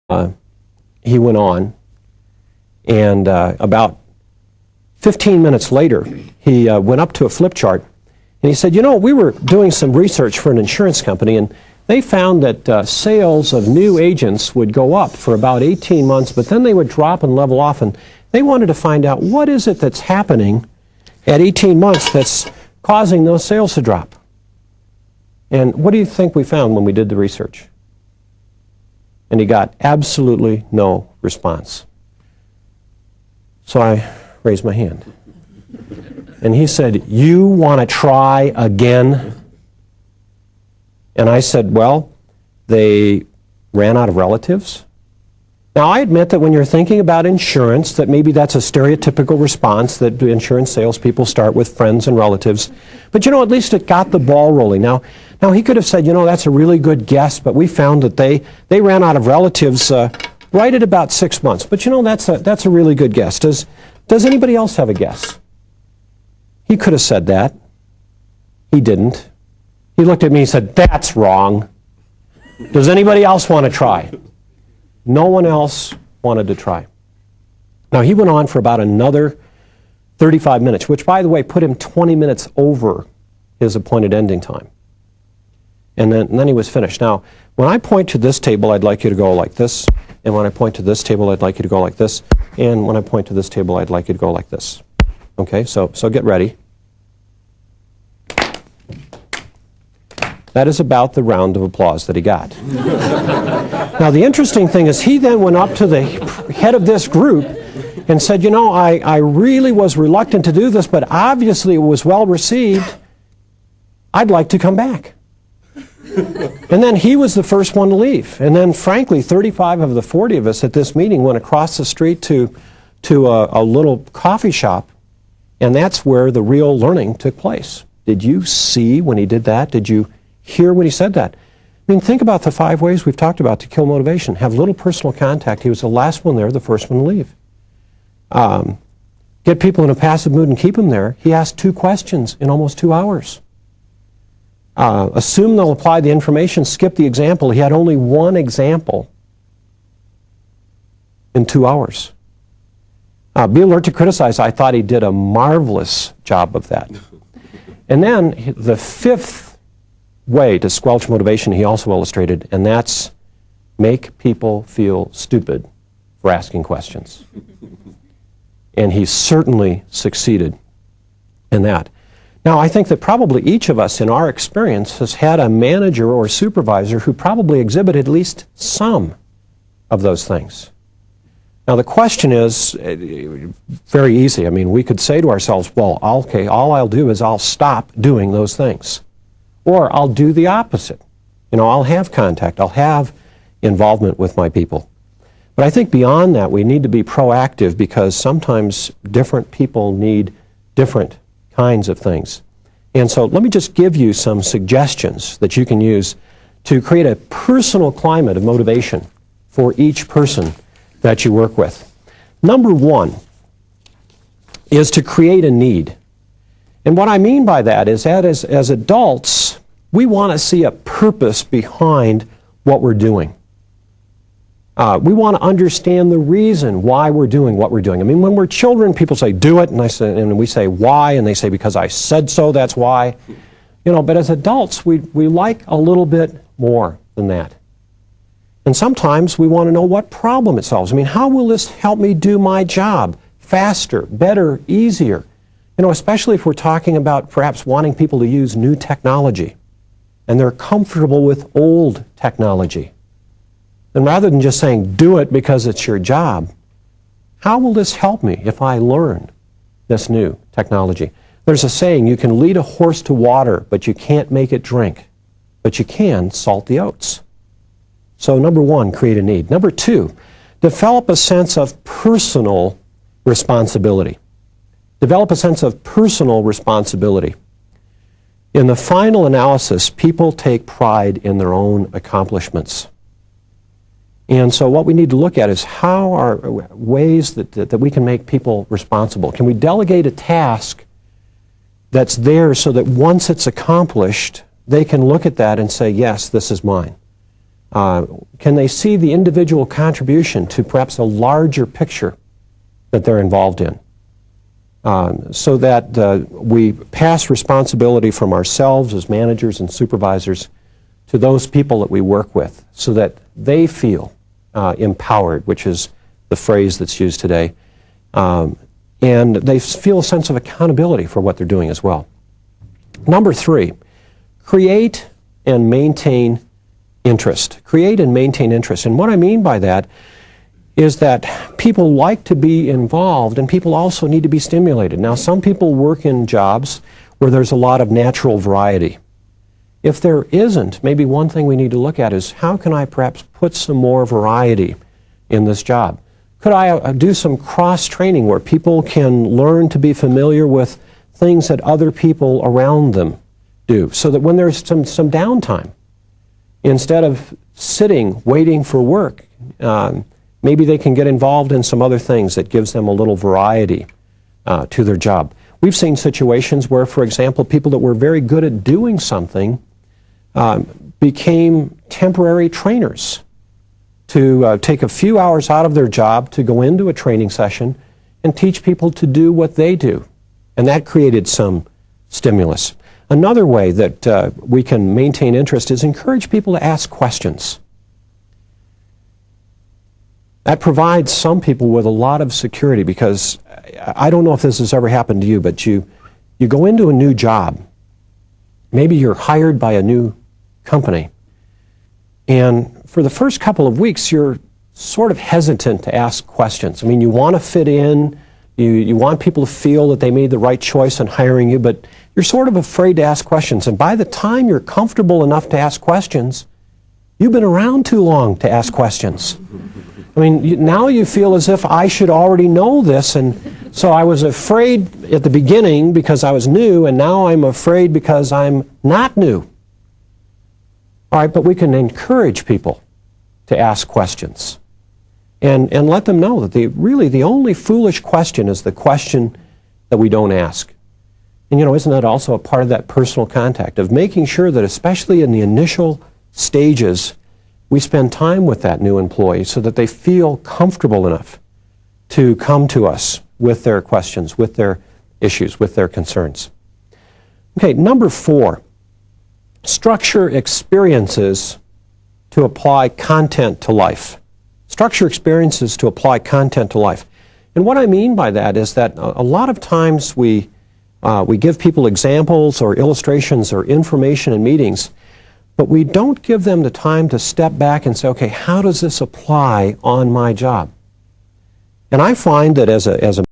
he went on, and about 15 minutes later, he went up to a flip chart, and he said, you know, we were doing some research for an insurance company, and they found that sales of new agents would go up for about 18 months, but then they would drop and level off, and they wanted to find out what is it that's happening at 18 months that's causing those sales to drop. And what do you think we found when we did the research? And he got absolutely no response. So I raised my hand. And he said, you want to try again? And I said, well, they ran out of relatives. Now, I admit that when you're thinking about insurance, that maybe that's a stereotypical response, that insurance salespeople start with friends and relatives. But, you know, at least it got the ball rolling. Now he could have said, you know, that's a really good guess, but we found that they ran out of relatives right at about 6 months. But, you know, that's a really good guess. Does anybody else have a guess? He could have said that. He didn't. He looked at me and said, that's wrong. Does anybody else want to try? No one else wanted to try. Now, he went on for about another 35 minutes, which, by the way, put him 20 minutes over his appointed ending time. And then he was finished. Now, when I point to this table, I'd like you to go like this. And when I point to this table, I'd like you to go like this. And when I point to this table, I'd like you to go like this. Okay, so get ready. That is about the round of applause that he got. Now, the interesting thing is he then went up to the head of this group and said, you know, I really was reluctant to do this, but obviously it was well received. I'd like to come back. And then he was the first one to leave. And then, frankly, 35 of the 40 of us at this meeting went across the street to a little coffee shop, and that's where the real learning took place. Did you see when he did that? Did you hear when he said that? I mean, think about the 5 ways we've talked about to kill motivation. Have little personal contact. He was the last one there, the first one to leave. Get people in a passive mood and keep them there. He asked 2 questions in almost 2 hours. Assume they'll apply the information, skip the example. He had only 1 example in 2 hours. Be alert to criticize. I thought he did a marvelous job of that. And then the 5th way to squelch motivation he also illustrated, and that's make people feel stupid for asking questions. And he certainly succeeded in that. Now, I think that probably each of us in our experience has had a manager or supervisor who probably exhibited at least some of those things. Now, the question is very easy. I mean, we could say to ourselves, well, okay, all I'll do is I'll stop doing those things. Or I'll do the opposite. You know, I'll have contact. I'll have involvement with my people. But I think beyond that, we need to be proactive because sometimes different people need different kinds of things. And so let me just give you some suggestions that you can use to create a personal climate of motivation for each person that you work with. Number 1 is to create a need. And what I mean by that is that as adults, we want to see a purpose behind what we're doing. We want to understand the reason why we're doing what we're doing. I mean, when we're children, people say, do it, and we say, why? And they say, because I said so, that's why. You know, but as adults, we like a little bit more than that. And sometimes we want to know what problem it solves. I mean, how will this help me do my job faster, better, easier? You know, especially if we're talking about perhaps wanting people to use new technology, and they're comfortable with old technology. And rather than just saying, do it because it's your job, how will this help me if I learn this new technology? There's a saying, you can lead a horse to water, but you can't make it drink. But you can salt the oats. So number 1, create a need. Number 2, develop a sense of personal responsibility. Develop a sense of personal responsibility. In the final analysis, people take pride in their own accomplishments. And so what we need to look at is how are ways that we can make people responsible. Can we delegate a task that's there so that once it's accomplished, they can look at that and say, yes, this is mine. Can they see the individual contribution to perhaps a larger picture that they're involved in? So that we pass responsibility from ourselves as managers and supervisors to those people that we work with, so that they feel empowered, which is the phrase that's used today, and they feel a sense of accountability for what they're doing as well. Number 3, create and maintain interest. Create and maintain interest. And what I mean by that is that people like to be involved, and people also need to be stimulated. Now, some people work in jobs where there's a lot of natural variety. If there isn't, maybe one thing we need to look at is, how can I perhaps put some more variety in this job? Could I do some cross-training where people can learn to be familiar with things that other people around them do, so that when there's some downtime, instead of sitting waiting for work, maybe they can get involved in some other things that gives them a little variety to their job. We've seen situations where, for example, people that were very good at doing something became temporary trainers to take a few hours out of their job to go into a training session and teach people to do what they do. And that created some stimulus. Another way that we can maintain interest is encourage people to ask questions. That provides some people with a lot of security, because I don't know if this has ever happened to you, but you go into a new job. Maybe you're hired by a new company, and for the first couple of weeks you're sort of hesitant to ask questions. I mean, you want to fit in, you want people to feel that they made the right choice in hiring you, but you're sort of afraid to ask questions. And by the time you're comfortable enough to ask questions, you've been around too long to ask questions. I mean, now you feel as if I should already know this, and so I was afraid at the beginning because I was new, and now I'm afraid because I'm not new. All right, but we can encourage people to ask questions and let them know that really the only foolish question is the question that we don't ask. And isn't that also a part of that personal contact, of making sure that, especially in the initial stages, we spend time with that new employee so that they feel comfortable enough to come to us with their questions, with their issues, with their concerns. Okay, number 4, structure experiences to apply content to life. Structure experiences to apply content to life. And what I mean by that is that a lot of times we give people examples or illustrations or information in meetings, but we don't give them the time to step back and say, okay, how does this apply on my job? And I find that as a